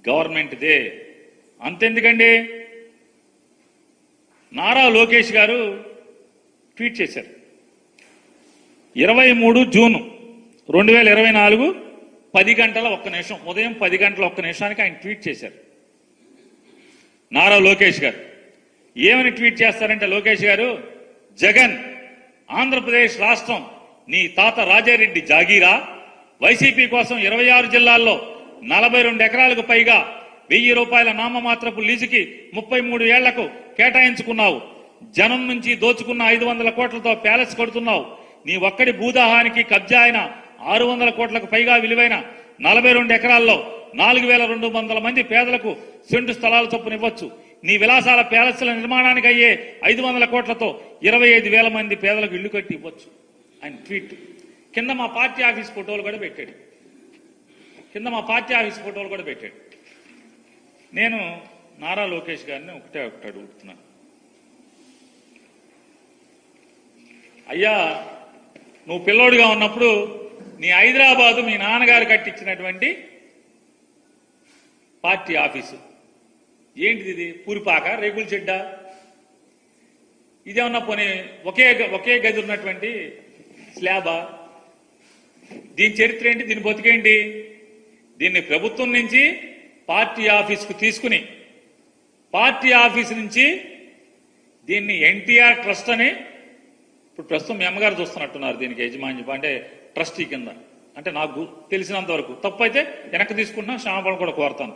గవర్నమెంట్దే. అంతెందుకండి, నారా లోకేష్ గారు ట్వీట్ చేశారు 23 జూన్ 2024 10 గంటల 1 నిమిషం, ఉదయం 10 గంటల 1 నిమిషానికి ఆయన ట్వీట్ చేశారు. నారా లోకేష్ గారు ఏమని ట్వీట్ చేస్తారంటే, లోకేష్ గారు, జగన్, ఆంధ్రప్రదేశ్ రాష్ట్రం నీ తాత రాజారెడ్డి జాగీరా. వైసీపీ కోసం 26 జిల్లాల్లో 42 ఎకరాలకు పైగా 1000 రూపాయల నామమాత్రపు లీజుకి 33 ఏళ్లకు కేటాయించుకున్నావు. జనం నుంచి దోచుకున్న 500 కోట్లతో ప్యాలెస్ కడుతున్నావు. నీ ఒక్కడి భూదాహానికి కబ్జా అయిన 600 కోట్లకు పైగా విలువైన 42 ఎకరాల్లో 4200 మంది పేదలకు సెంటు స్థలాలు చొప్పున ఇవ్వచ్చు. నీ విలాసాల ప్యాలెస్ల నిర్మాణానికి అయ్యే 500 కోట్లతో 25,000 మంది పేదలకు ఇళ్లు కట్టి ఇవ్వచ్చు అని ట్వీట్. కింద మా పార్టీ ఆఫీస్ ఫోటోలు కూడా పెట్టాడు. నేను నారా లోకేష్ గారిని ఒకటే అడుగుతున్నాను, అయ్యా, నువ్వు పిల్లోడిగా ఉన్నప్పుడు నీ హైదరాబాదు మీ నాన్నగారు కట్టించినటువంటి పార్టీ ఆఫీసు ఏంటిది? ఇది పూరిపాక, రేకుల చెడ్డ? ఇదేమన్నా పోనీ ఒకే గది ఉన్నటువంటి స్లాబా? దీని చరిత్ర ఏంటి? దీని బతికేంటి? దీన్ని ప్రభుత్వం నుంచి పార్టీ ఆఫీసుకు తీసుకుని, పార్టీ ఆఫీసు నుంచి దీన్ని ఎన్టీఆర్ ట్రస్ట్ అని, ఇప్పుడు ప్రస్తుతం మీ అమ్మగారు చూస్తున్నట్టున్నారు దీనికి యజమాన్యం, అంటే ట్రస్టీ కింద. అంటే నాకు తెలిసినంత వరకు, తప్పు అయితే వెనక్కి తీసుకుంటున్నా, క్షమాపణ కూడా కోరుతాను.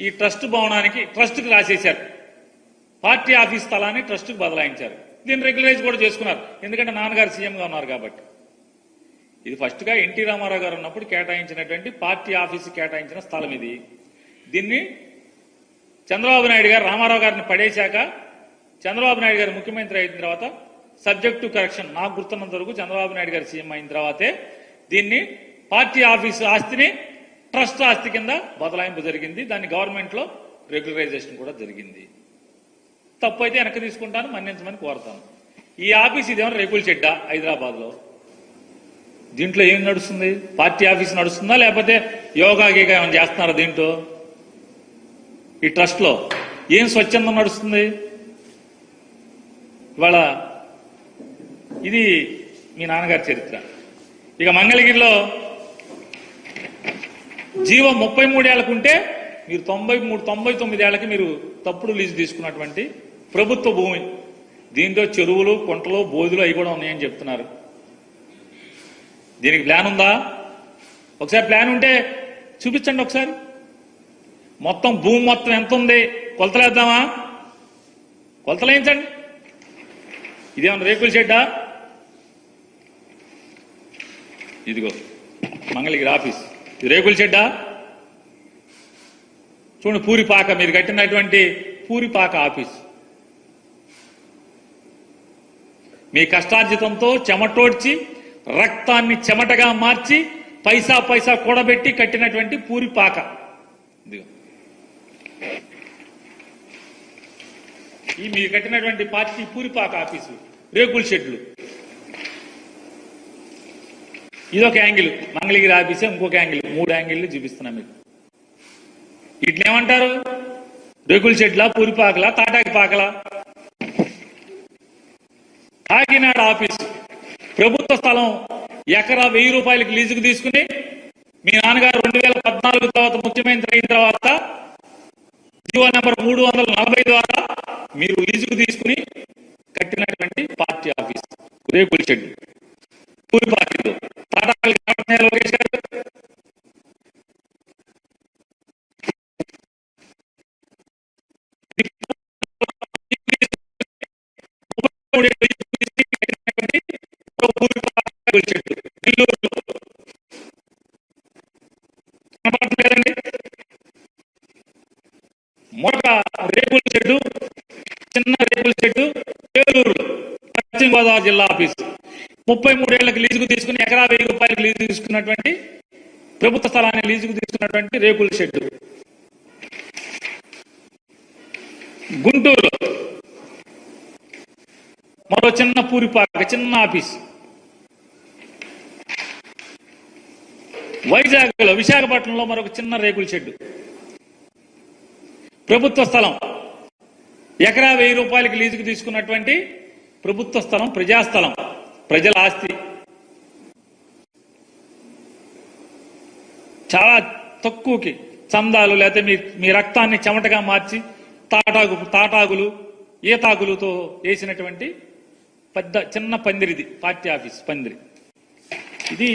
ఈ ట్రస్ట్ భవనానికి, ట్రస్ట్కి రాసేశారు, పార్టీ ఆఫీస్ స్థలాన్ని ట్రస్ట్కి బదలాయించారు. దీన్ని రెగ్యులరైజ్ కూడా చేసుకున్నారు, ఎందుకంటే నాన్నగారు సీఎంగా ఉన్నారు కాబట్టి. ఇది ఫస్ట్గా ఎన్టీ రామారావు గారు ఉన్నప్పుడు కేటాయించినటువంటి పార్టీ ఆఫీసు కేటాయించిన స్థలం ఇది. దీన్ని చంద్రబాబు నాయుడు గారు రామారావు గారిని పడేశాక, చంద్రబాబు నాయుడు గారు ముఖ్యమంత్రి అయిన తర్వాత, సబ్జెక్ట్ టు కరెక్షన్, నాకు గుర్తున్నంత వరకు చంద్రబాబు నాయుడు గారు సీఎం అయిన తర్వాతే దీన్ని పార్టీ ఆఫీసు ఆస్తిని ట్రస్ట్ ఆస్తి కింద బదలాయింపు జరిగింది. దాన్ని గవర్నమెంట్ లో రెగ్యులరైజేషన్ కూడా జరిగింది. తప్పు అయితే వెనక్కి తీసుకుంటాను, మన్నించమని కోరుతాను. ఈ ఆఫీస్ ఇదేమన్నా రేకుల చెడ్డ హైదరాబాద్ లో? దీంట్లో ఏం నడుస్తుంది? పార్టీ ఆఫీస్ నడుస్తుందా, లేకపోతే యోగా గీగా ఏమైనా చేస్తున్నారా దీంట్లో? ఈ ట్రస్ట్ లో ఏం స్వచ్ఛందం నడుస్తుంది ఇవాళ? ఇది మీ నాన్నగారి చరిత్ర. ఇక మంగళగిరిలో జీవం 33 ఏళ్లకుంటే మీరు 99 ఏళ్లకి మీరు తప్పుడు లీజు తీసుకున్నటువంటి ప్రభుత్వ భూమి. దీంట్లో చెరువులు, కుంటలు, బోధులు అవి కూడా ఉన్నాయని చెప్తున్నారు. దీనికి ప్లాన్ ఉందా? ఒకసారి ప్లాన్ ఉంటే చూపించండి ఒకసారి. మొత్తం భూమి మొత్తం ఎంత ఉంది కొలతలేద్దామా? కొలతలేయించండి. ఇదేమన్నా రేకుల షెడ్డా? ఇదిగో మంగళగిరి ఆఫీస్, ఇది రేకుల షెడ్డా? చూడండి, పూరిపాక, మీరు కట్టినటువంటి పూరిపాక ఆఫీస్. మీ కష్టార్జితంతో చెమటోడ్చి, రక్తాన్ని చెమటగా మార్చి, పైసా పైసా కూడబెట్టి కట్టినటువంటి పూరిపాక. ఇదిగో ఈ మీరు కట్టినటువంటి పార్టీ పూరిపాక ఆఫీసు, రేకుల షెడ్లు. ఇదొక యాంగిల్ మంగళగిరి ఆఫీసే, ఇంకొక యాంగిల్, 3 యాంగిళ్ళు చూపిస్తున్నా మీకు. వీటిని ఏమంటారు? రేకుల షెడ్లా, పూరిపాకలా, తాటాకి పాకలా? కాకినాడ ఆఫీసు ప్రభుత్వ స్థలం, ఎకరా 1000 రూపాయలకి లీజుకు తీసుకుని, మీ నాన్నగారు 2014 తర్వాత ముఖ్యమంత్రి అయిన తర్వాత జీవో నెంబర్ 340 ద్వారా మీరు లీజుకు తీసుకుని కట్టినటువంటి పార్టీ ఆఫీస్ రేకుల షెడ్, పూరిపాకలు, తాటాకులు. లోకేష్ గారు మొదట రేకుల షెడ్డు, చిన్న రేకుల షెడ్డు ఏలూరు, పశ్చిమ గోదావరి జిల్లా ఆఫీసు. 33 ఏళ్లకు లీజుకు తీసుకుని, ఎకరా 1000 రూపాయలకు లీజు తీసుకున్నటువంటి ప్రభుత్వ స్థలాన్ని లీజుకు తీసుకున్నటువంటి రేకుల షెడ్డు. గుంటూరు మరో చిన్న పూరిపాక, చిన్న ఆఫీస్. వైజాగ్లో, విశాఖపట్నంలో మరొక చిన్న రేకుల షెడ్డు, ప్రభుత్వ స్థలం, ఎకరా 1000 రూపాయలకి లీజుకు తీసుకున్నటువంటి ప్రభుత్వ స్థలం, ప్రజాస్థలం, ప్రజల ఆస్తి. చాలా తక్కువకి చందాలు, లేకపోతే మీ రక్తాన్ని చెమటగా మార్చి తాటాకులు, ఈతాకులతో వేసినటువంటి చిన్న పందిరిది పార్టీ ఆఫీస్ పందిరి. ఇది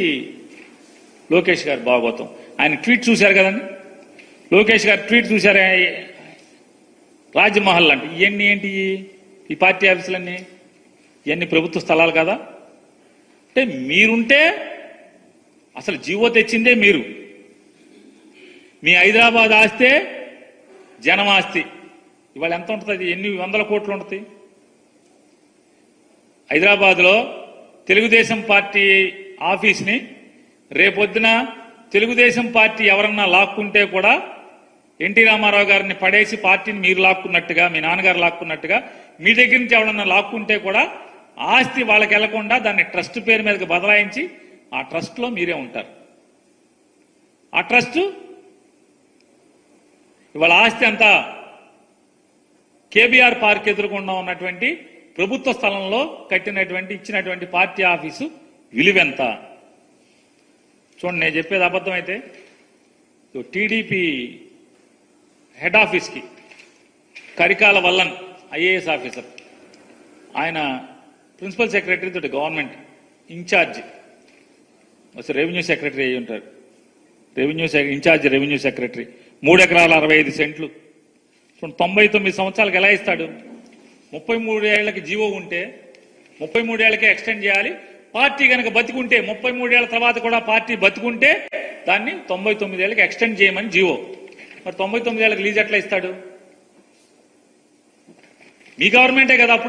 లోకేష్ గారు భాగవతం. ఆయన ట్వీట్ చూశారు కదండి, లోకేష్ గారు ట్వీట్ చూశారు. రాజ్మహల్ అంటే ఇవన్నీ ఏంటి? ఈ పార్టీ ఆఫీసులన్నీ ఇవన్నీ ప్రభుత్వ స్థలాలు కదా. అంటే మీరుంటే అసలు జీవో తెచ్చిందే మీరు. మీ హైదరాబాద్ ఆస్తే జనం ఆస్తి. ఇవాళ ఎంత ఉంటుంది? ఎన్ని వందల కోట్లు ఉంటుంది. హైదరాబాద్లో తెలుగుదేశం పార్టీ ఆఫీస్ని రేపొద్దున తెలుగుదేశం పార్టీ ఎవరన్నా లాక్కుంటే కూడా ఎన్టీ రామారావు గారిని పడేసి పార్టీని మీరు లాక్కున్నట్టుగా, మీ నాన్నగారు లాక్కున్నట్టుగా మీ దగ్గర నుంచి ఎవరన్నా లాక్కుంటే కూడా ఆస్తి వాళ్ళకి వెళ్లకుండా దాన్ని ట్రస్ట్ పేరు మీదకి బదలాయించి ఆ ట్రస్ట్లో మీరే ఉంటారు. ఆ ట్రస్ట్ ఇవాళ ఆస్తి అంతా కేబీఆర్ పార్క్ ఎదురుకుండా ఉన్నటువంటి ప్రభుత్వ స్థలంలో ఇచ్చినటువంటి పార్టీ ఆఫీసు విలువెంత చూడండి. నేను చెప్పేది అబద్ధమైతే టీడీపీ హెడ్ ఆఫీస్కి కరికాల వల్లన్ ఐఏఎస్ ఆఫీసర్, ఆయన ప్రిన్సిపల్ సెక్రటరీ తోటి గవర్నమెంట్ ఇన్ఛార్జ్, రెవెన్యూ సెక్రటరీ అయి ఉంటారు. Incharge revenue secretary. 3 ఎకరాల 65 సెంట్లు. 99 సంవత్సరాలకు ఎలా ఇస్తాడు? 33 ఏళ్లకి జీవో ఉంటే 33 ఏళ్లకే ఎక్స్టెండ్ చేయాలి. పార్టీ కనుక బతికుంటే 33 ఏళ్ల తర్వాత కూడా పార్టీ బతికుంటే దాన్ని 99 ఏళ్లకి ఎక్స్టెండ్ చేయమని జీవో. మరి 99 ఏళ్లకు లీజ్ ఎట్లా ఇస్తాడు? మీ గవర్నమెంటే కదా అప్పుడు